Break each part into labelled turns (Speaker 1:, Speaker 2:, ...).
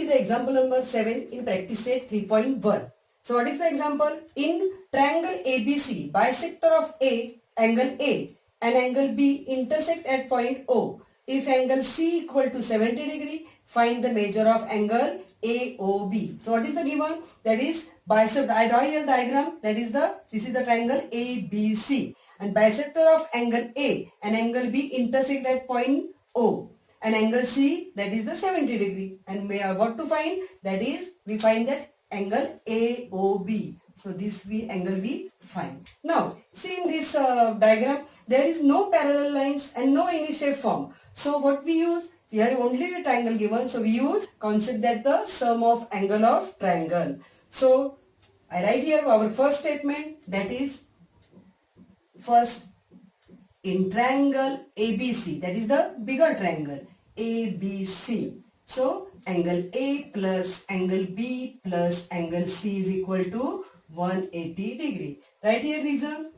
Speaker 1: see the example number 7 in practice set 3.1. So what is the example? In triangle ABC, bisector of A, angle A and angle B intersect at point O. If angle C equal to 70 degree, find the measure of angle AOB. So what is the given? That is bisector. I draw here diagram. This is the triangle ABC. And bisector of angle A and angle B intersect at point O. And angle C, that is the 70 degree. And what to find? That is, we find that angle AOB. So this angle we find. Now, see in this diagram, there is no parallel lines and no any shape form. So what we use? Here only a triangle given. So we use concept that the sum of angle of triangle. So I write here our first statement, that is first in triangle ABC, that is the bigger triangle ABC. So angle A plus angle B plus angle C is equal to 180 degree. Right here reason,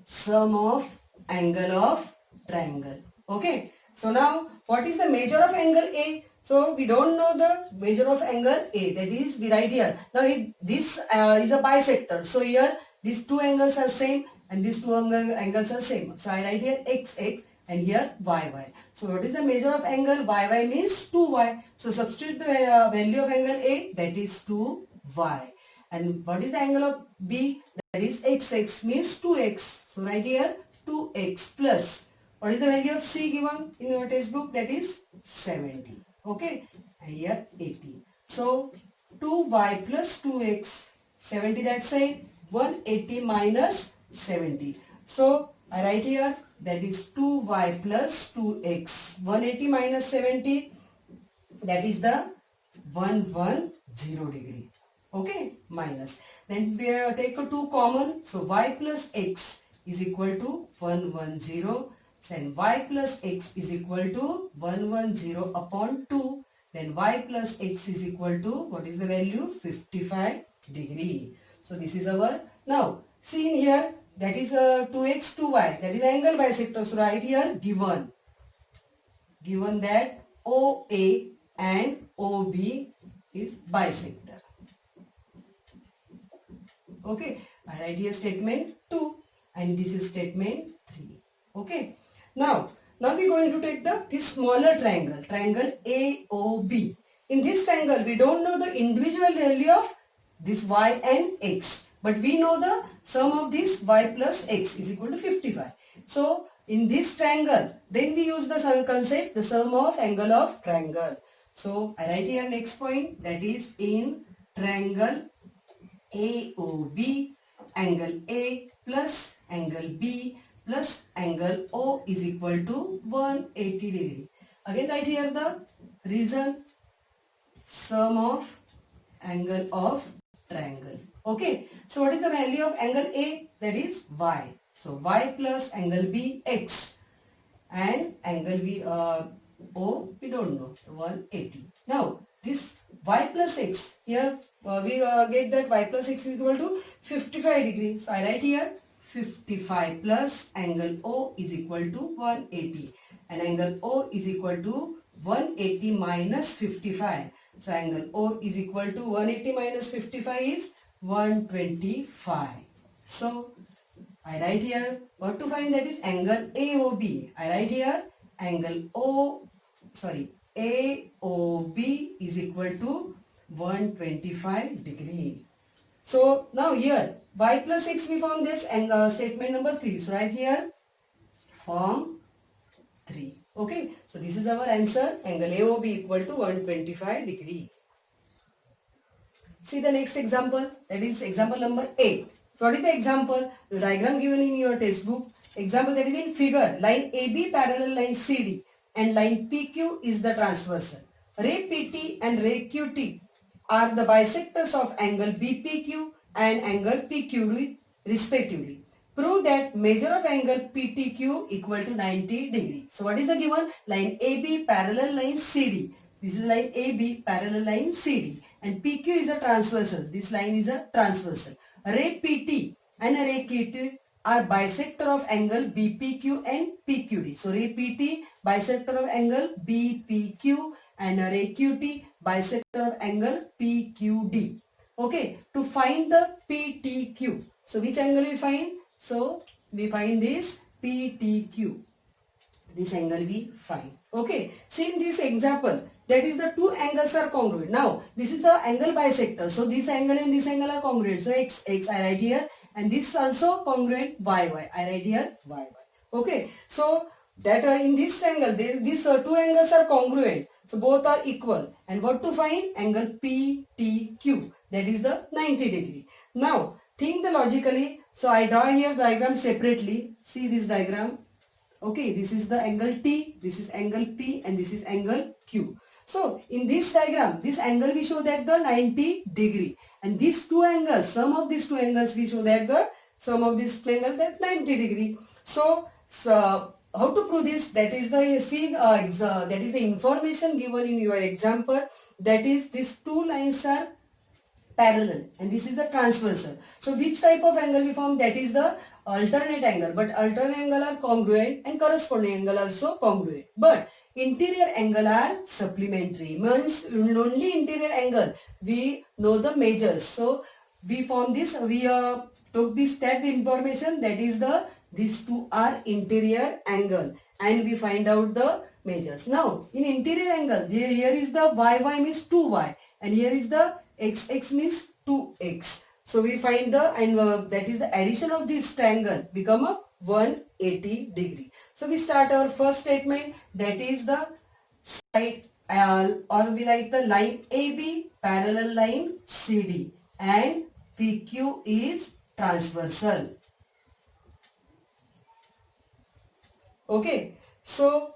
Speaker 1: sum of angle of triangle. Okay. So now what is the measure of angle A? So we don't know the measure of angle A, that is we write here. Now this is a bisector. So here these two angles are same and these two angles are same. So I write here XX and here YY. So what is the measure of angle? YY means 2Y. So substitute the value of angle A, that is 2Y. And what is the angle of B? That is XX means 2X. So write here 2X plus. What is the value of C given in your textbook? That is 70. Okay. And here 80. So 2Y plus 2X. 70 that side. 180 minus 70. So I write here that is 2Y plus 2X. 180 minus 70. That is the 110 degree. Okay. Minus. Then we take a 2 common. So Y plus X is equal to 110. Then Y plus X is equal to 110 upon 2. Then Y plus X is equal to, what is the value? 55 degree. So this is our, now see in here, that is 2X 2Y, that is angle bisector. So right here given that OA and OB is bisector. Okay, I write here statement 2 and this is statement 3. Okay. Now we're going to take this smaller triangle AOB. In this triangle, we don't know the individual value of this Y and X. But we know the sum of this Y plus X is equal to 55. So in this triangle, then we use the concept, the sum of angle of triangle. So I write here next point, that is in triangle AOB, angle A plus angle B plus angle O is equal to 180 degree. Again write here the reason, sum of angle of triangle. Okay. So what is the value of angle A? That is Y. So Y plus angle B X and angle B O we don't know. So 180. Now this Y plus X, here we get that Y plus X is equal to 55 degree. So I write here 55 plus angle O is equal to 180 and angle O is equal to 180 minus 55. So angle O is equal to 180 minus 55 is 125. So I write here what to find, that is angle AOB. I write here angle AOB is equal to 125 degree. So now here Y plus X we found this and statement number 3. So right here form 3. Okay. So this is our answer, angle AOB equal to 125 degree. See the next example, that is example number 8. So what is the example? The diagram given in your textbook. Example, that is in figure, line AB parallel line CD and line PQ is the transversal. Ray PT and ray QT are the bisectors of angle BPQ and angle PQD respectively. Prove that measure of angle PTQ equal to 90 degree. So what is the given? Line AB parallel line CD. This is line AB parallel line CD and PQ is a transversal. This line is a transversal. Ray PT and ray are bisector of angle BPQ and PQD. So ray PT bisector of angle BPQ and ray QT bisector of angle PQD. Okay, to find the PTQ. So which angle we find? So we find this PTQ. This angle we find. Okay, see in this example, that is the two angles are congruent. Now this is the angle bisector. So this angle and this angle are congruent. So x I write here, and this is also congruent y I write here y. Okay, so that in this triangle, these two angles are congruent. So both are equal. And what to find? Angle PTQ. That is the 90 degree. Now think the logically. So I draw here diagram separately. See this diagram. Okay, this is the angle T, this is angle P, and this is angle Q. So in this diagram, this angle we show that the 90 degree, and these two angles, sum of these two angles we show that the sum of this angle that 90 degree. So how to prove this? That is the that is the information given in your example. That is, these two lines are parallel and this is the transversal. So which type of angle we form? That is the alternate angle, but alternate angle are congruent and corresponding angle also congruent, but interior angle are supplementary. Means only interior angle we know the measures. So we form this, we took this that information, that is the these two are interior angle, and we find out the measures. Now in interior angle, here is the y means 2y, and here is the x means 2x. So we find the, and that is the addition of this triangle become a 180 degree. So we start our first statement, that is the side or we write the line AB parallel line CD and PQ is transversal. Okay, so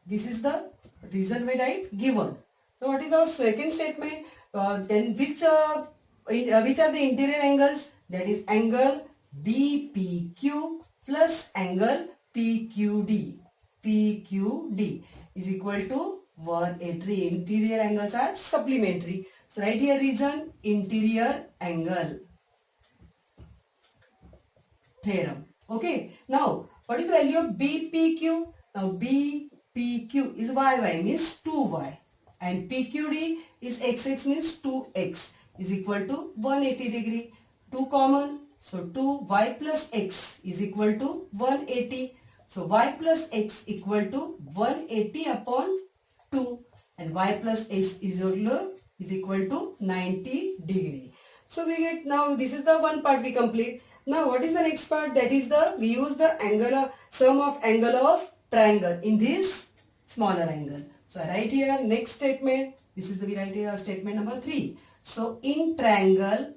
Speaker 1: this is the reason we write given. Now what is our second statement? Then which are the interior angles? That is angle BPQ plus angle PQD. PQD is equal to 180. Interior angles are supplementary. So write here reason interior angle theorem. Okay. Now what is the value of BPQ? Now BPQ is y means 2y. And PQD is x means 2x is equal to 180 degree. 2 common. So 2y plus x is equal to 180. So y plus x equal to 180 upon 2. And y plus x is equal to 90 degree. So we get, now this is the one part we complete. Now what is the next part? That is the, we use the angle of, sum of angle of triangle in this smaller angle. So I write here next statement. This is the, we write here statement number 3. So in triangle,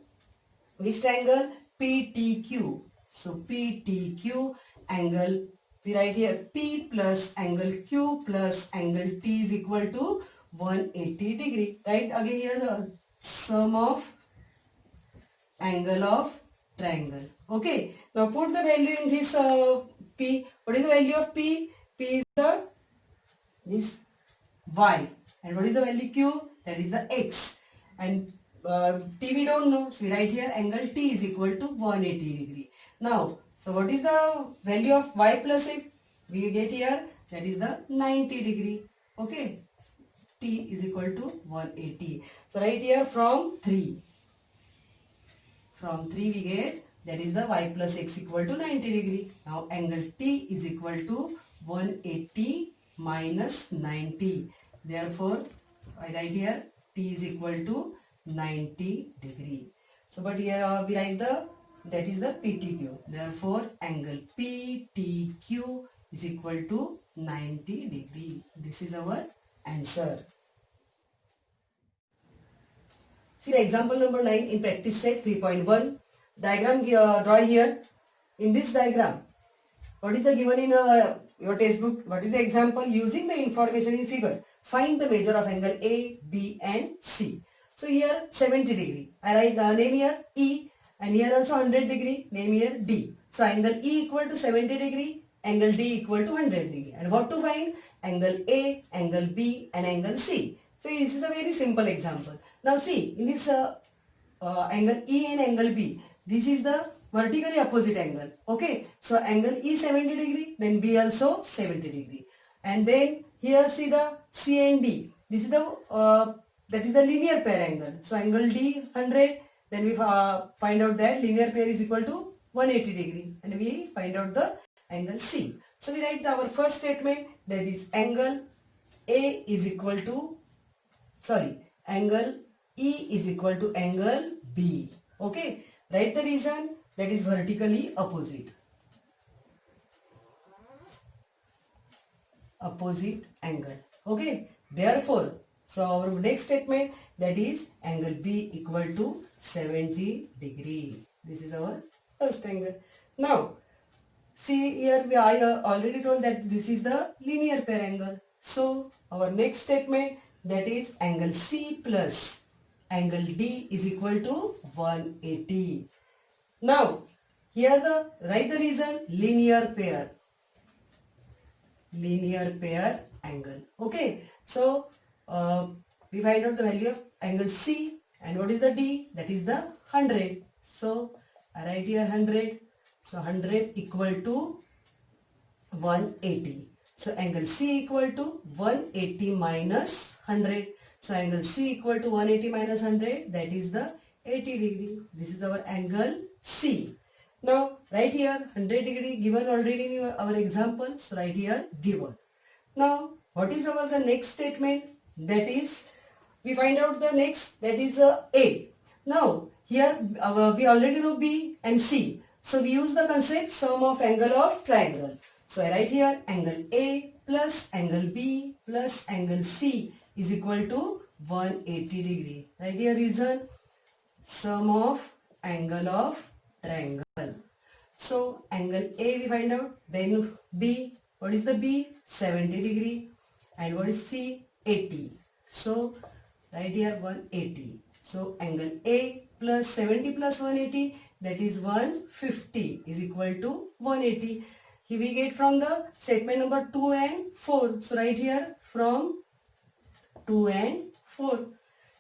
Speaker 1: which triangle? PTQ. So PTQ angle, we write here P plus angle Q plus angle T is equal to 180 degree. Right, again here the sum of angle of triangle. Okay, now put the value in this P. What is the value of P? P is the this y, and what is the value Q? That is the x, and T we don't know, so we write here angle T is equal to 180 degree. Now, so what is the value of y plus x? We get here, that is the 90 degree. Okay, T is equal to 180. So right here from 3 we get, that is the y plus x equal to 90 degree. Now angle T is equal to 180 minus 90. Therefore, I write here T is equal to 90 degree. So but here we write the, that is the PTQ. Therefore, angle PTQ is equal to 90 degree. This is our answer. See the example number 9 in practice set 3.1. Diagram draw here. In this diagram, what is the given in your textbook? What is the example? Using the information in figure, find the measure of angle A, B and C. So here 70 degree. I write name here E, and here also 100 degree. Name here D. So angle E equal to 70 degree. Angle D equal to 100 degree. And what to find? Angle A, angle B and angle C. So this is a very simple example. Now see, in this angle E and angle B, this is the vertically opposite angle. Okay, so angle E 70 degree, then B also 70 degree. And then here see the C and D. This is the that is the linear pair angle. So angle D 100. Then we find out that linear pair is equal to 180 degree, and we find out the angle C. So we write our first statement, that is angle A is equal to angle E is equal to angle B. Okay, write the reason, that is vertically opposite angle. Okay, therefore, so our next statement, that is angle B equal to 70 degree. This is our first angle. Now see here, I already told that this is the linear pair angle. So our next statement, that is angle C plus angle D is equal to 180. Now here write the reason, linear pair angle. Okay, so we find out the value of angle C, and what is the D? That is the 100. So I write here 100. So 100 equal to 180. So angle C equal to 180 minus 100. So angle C equal to 180 minus 100, that is the 80 degree. This is our angle C. Now right here 100 degree given already in our example. So right here given. Now what is our the next statement? That is, we find out the next, that is A. Now here we already know B and C. So we use the concept sum of angle of triangle. So I write here angle A plus angle B plus angle C is equal to 180 degree. Write here reason, sum of angle of triangle. So angle A we find out, then B, what is the B? 70 degree, and what is C? 80. So right here 180. So angle A plus 70 plus 180, that is 150 is equal to 180. Here we get from the statement number 2 and 4. So right here from 2 and 4.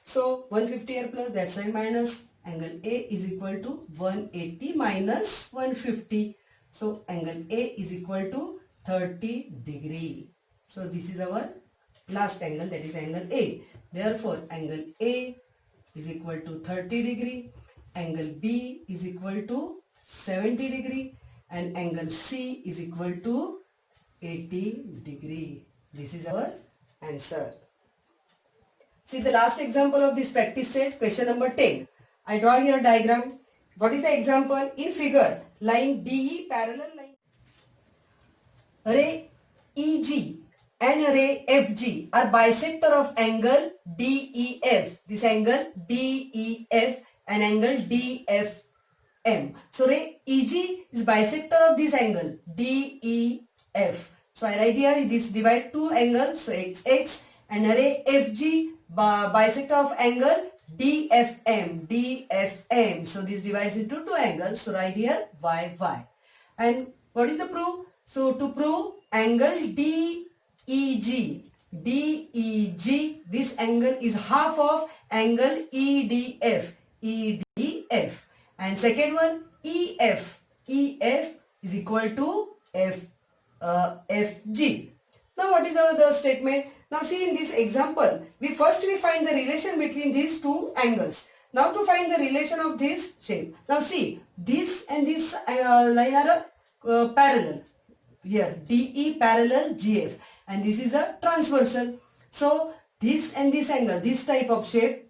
Speaker 1: So 150 here plus, that side minus, angle A is equal to 180 minus 150. So angle A is equal to 30 degree. So this is our last angle, that is angle A. Therefore angle A is equal to 30 degree, angle B is equal to 70 degree, and angle C is equal to 80 degree. This is our answer. See the last example of this practice set, question number 10. I draw here a diagram. What is the example? In figure, line DE parallel line ray EG and ray FG are bisector of angle DEF. This angle DEF and angle DFM. So ray EG is bisector of this angle DEF. So I write here this divide two angles, so XX, and ray FG bisector of angle DFM. So this divides into two angles. So write here YY. And what is the proof? So to prove angle DEG, this angle is half of angle EDF. And second one EF is equal to FG. Now what is our the statement? Now see in this example, we find the relation between these two angles. Now to find the relation of this shape. Now see, this and this line are parallel. Here DE parallel GF, and this is a transversal. So this and this angle, this type of shape.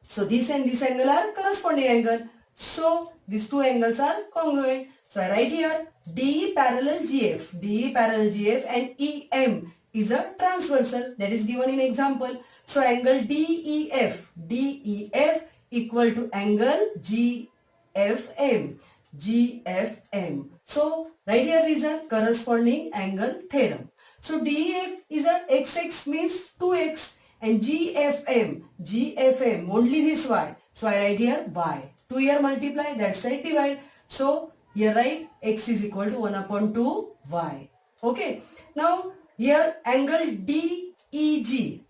Speaker 1: So this and this angle are corresponding angle. So these two angles are congruent. So I write here DE parallel GF, and EM is a transversal, that is given in example. So angle DEF equal to angle GFM. So write here reason, corresponding angle theorem. So DEF is a XX means 2x, and GFM only this y. So I write here y. 2 here multiply, that side divide. So here write x is equal to 1 upon 2 y. Okay. Now here angle DEG. See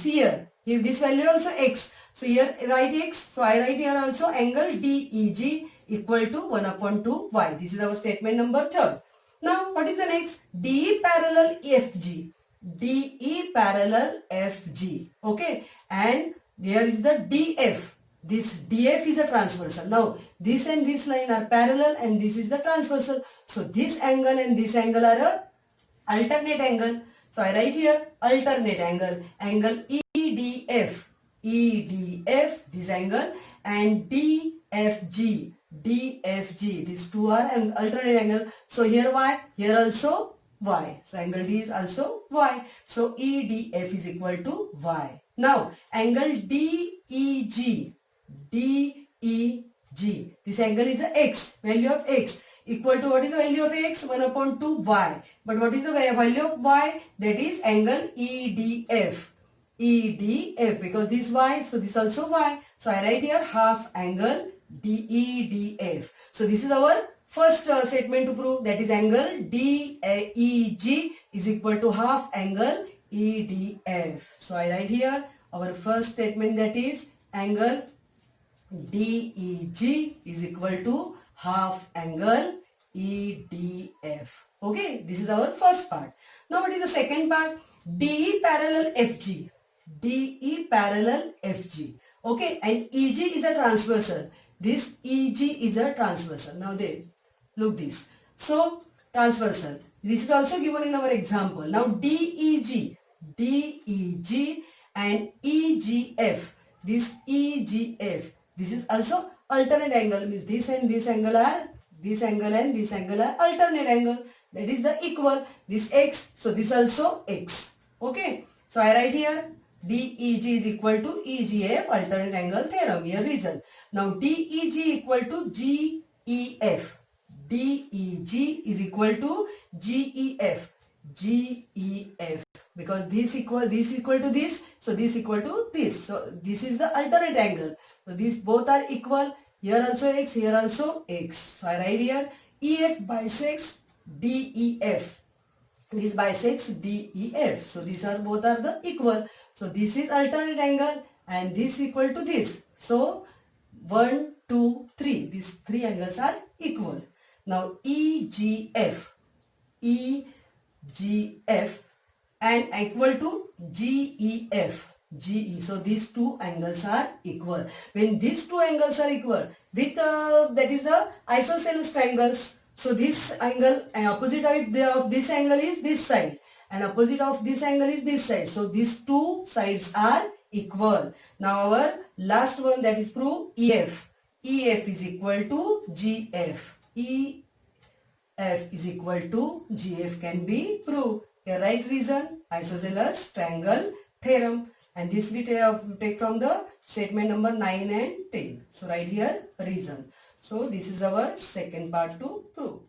Speaker 1: here, this value also x. So here write x. So I write here also angle DEG equal to 1 upon 2 y. This is our statement number 3rd. Now what is the next? DE parallel FG. DE parallel FG. Okay. And there is the DF. This DF is a transversal. Now this and this line are parallel and this is the transversal. So this angle and this angle are a alternate angle. So I write here alternate angle. Angle EDF. EDF, this angle, and DFG. DFG. These two are an alternate angle. So here y, here also y. So angle D is also y. So EDF is equal to y. Now angle DEG. DEG. This angle is a x. Value of x equal to, what is the value of x? 1 upon 2 y. But what is the value of y? That is angle EDF. EDF, because this y, so this also y. So I write here half angle DEDF. So this is our first statement to prove, that is angle DEG is equal to half angle EDF. So I write here our first statement, that is angle DEG is equal to half angle EDF. Okay, this is our first part. Now what is the second part? DE parallel FG. DE parallel FG. Okay, and EG is a transversal. This EG is a transversal. Now there, look this. So transversal. This is also given in our example. Now DEG. DEG and EGF. This EGF. This is also alternate angle. Means this and this angle are, this angle and this angle are alternate angle. That is the equal. This x. So this also x. Okay. So I write here DEG is equal to EGF, alternate angle theorem. Here reason. Now DEG equal to GEF. DEG is equal to GEF. GEF. Because this equal to this. So this equal to this. So this is the alternate angle. So these both are equal. Here also x, here also x. So I write here EF bisects DEF. This bisects DEF. So these are both are the equal. So this is alternate angle and this equal to this. So 1, 2, 3. These three angles are equal. Now EGF. EGF and equal to GEF. GE. So these two angles are equal. When these two angles are equal with that is the isosceles triangles. So this angle and opposite of this angle is this side and opposite of this angle is this side. So these two sides are equal. Now our last one, that is prove EF. EF is equal to GF. EF is equal to GF can be proved. Here right reason, isosceles triangle theorem. And this we take from the statement number 9 and 10. So write here reason. So this is our second part to prove.